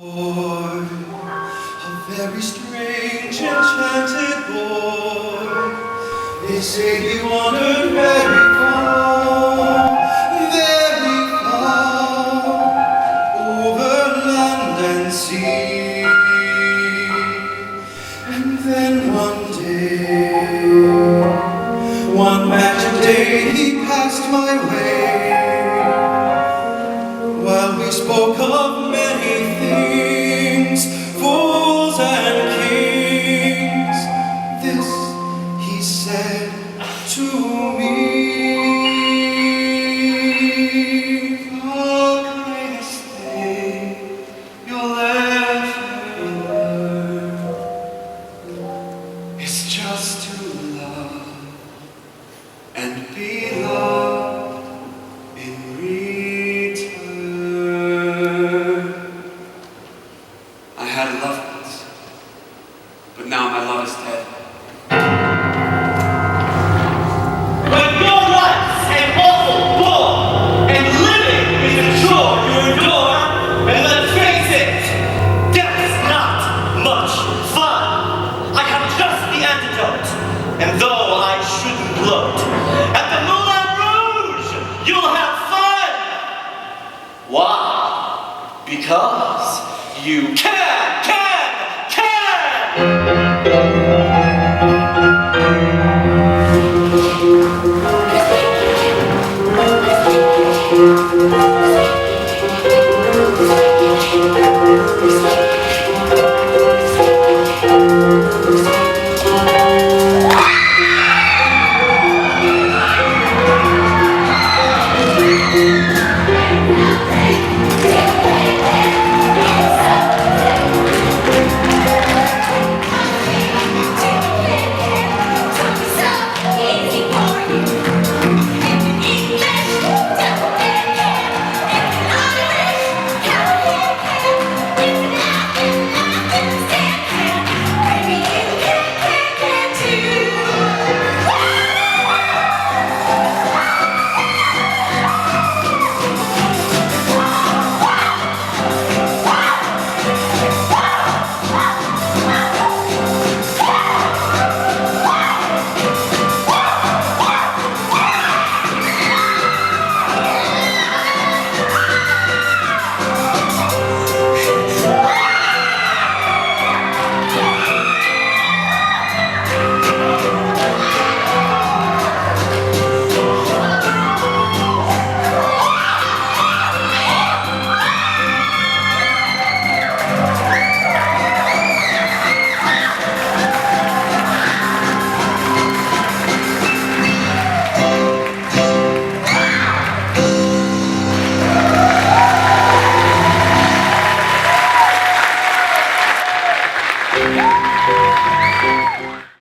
Boy, a very strange, enchanted boy. They say he wandered very far, over land and sea. And then one magic day, he passed my way. While we spoke of many things, fools and kings, this he said to me: the greatest thing you'll ever learn is just to love and be loved in return. I had a love once, but now my love is dead. When your life's an awful bore, and living is a chore you endure, and let's face it, death's not much fun. I have just the antidote, and though I shouldn't gloat, at the Moulin Rouge you'll have fun. Why? Because you can!